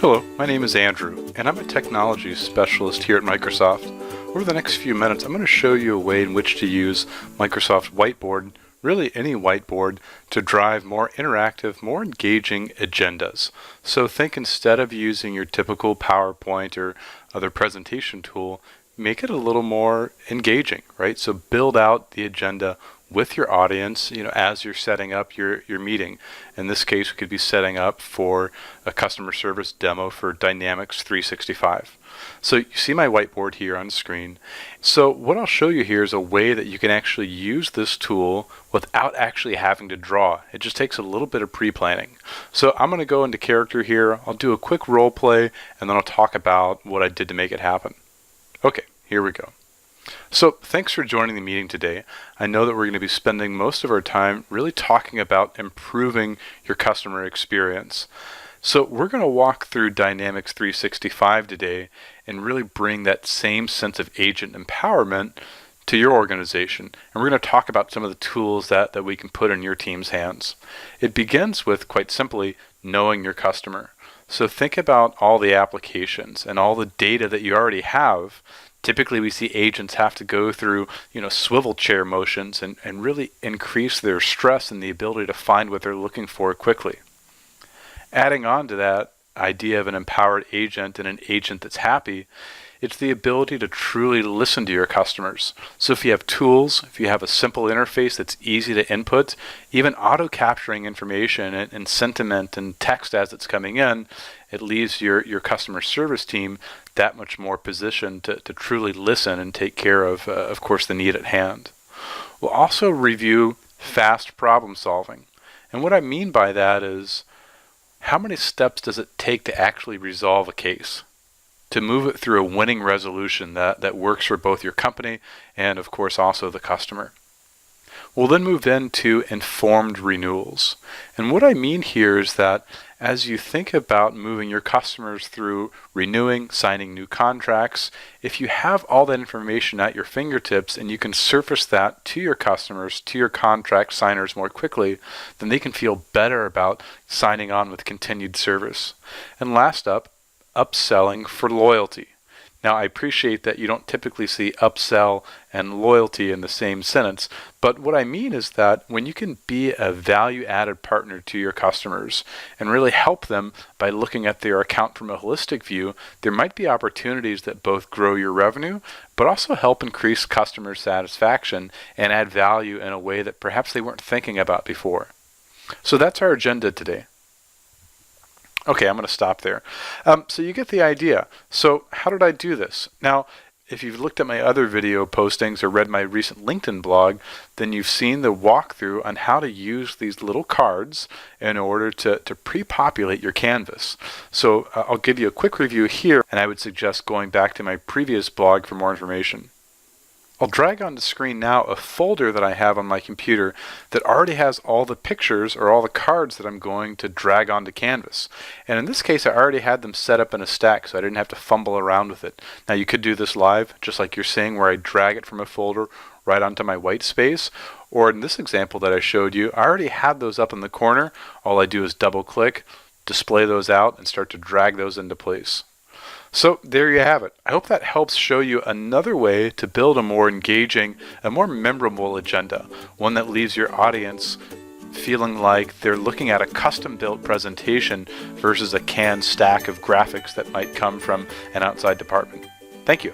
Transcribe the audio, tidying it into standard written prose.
Hello, my name is Andrew, and I'm a technology specialist here at Microsoft. Over the next few minutes, I'm going to show you a way in which to use Microsoft Whiteboard, really any whiteboard, to drive more interactive, more engaging agendas. So think instead of using your typical PowerPoint or other presentation tool, make it a little more engaging, right? So build out the agenda with your audience, as you're setting up your meeting. In this case, we could be setting up for a customer service demo for Dynamics 365. So you see my whiteboard here on screen. So what I'll show you here is a way that you can actually use this tool without actually having to draw. It just takes a little bit of pre-planning. So I'm going to go into character here. I'll do a quick role play, and then I'll talk about what I did to make it happen. Okay, here we go. So thanks for joining the meeting today. I know that we're going to be spending most of our time really talking about improving your customer experience. So we're going to walk through Dynamics 365 today and really bring that same sense of agent empowerment to your organization. And we're going to talk about some of the tools that we can put in your team's hands. It begins with, quite simply, knowing your customer. So think about all the applications and all the data that you already have. Typically, we see agents have to go through, swivel chair motions and really increase their stress and the ability to find what they're looking for quickly. Adding on to that idea of an empowered agent and an agent that's happy, it's the ability to truly listen to your customers. So if you have tools, if you have a simple interface that's easy to input, even auto-capturing information and sentiment and text as it's coming in, it leaves your customer service team that much more positioned to truly listen and take care of course, the need at hand. We'll also review fast problem solving. And what I mean by that is, how many steps does it take to actually resolve a case? To move it through a winning resolution that works for both your company and, of course, also the customer. We'll then move into informed renewals. And what I mean here is that as you think about moving your customers through renewing, signing new contracts, if you have all that information at your fingertips and you can surface that to your customers, to your contract signers more quickly, then they can feel better about signing on with continued service. And last up, upselling for loyalty. Now, I appreciate that you don't typically see upsell and loyalty in the same sentence, but what I mean is that when you can be a value-added partner to your customers and really help them by looking at their account from a holistic view, there might be opportunities that both grow your revenue, but also help increase customer satisfaction and add value in a way that perhaps they weren't thinking about before. So that's our agenda today. Okay, I'm going to stop there. So you get the idea. So how did I do this? Now, if you've looked at my other video postings or read my recent LinkedIn blog, then you've seen the walkthrough on how to use these little cards in order to pre-populate your canvas. So I'll give you a quick review here, and I would suggest going back to my previous blog for more information. I'll drag on the screen now a folder that I have on my computer that already has all the pictures or all the cards that I'm going to drag onto Canvas. And in this case, I already had them set up in a stack, so I didn't have to fumble around with it. Now you could do this live, just like you're seeing, where I drag it from a folder right onto my white space. Or in this example that I showed you, I already had those up in the corner. All I do is double click, display those out, and start to drag those into place. So there you have it. I hope that helps show you another way to build a more engaging, a more memorable agenda, one that leaves your audience feeling like they're looking at a custom-built presentation versus a canned stack of graphics that might come from an outside department. Thank you.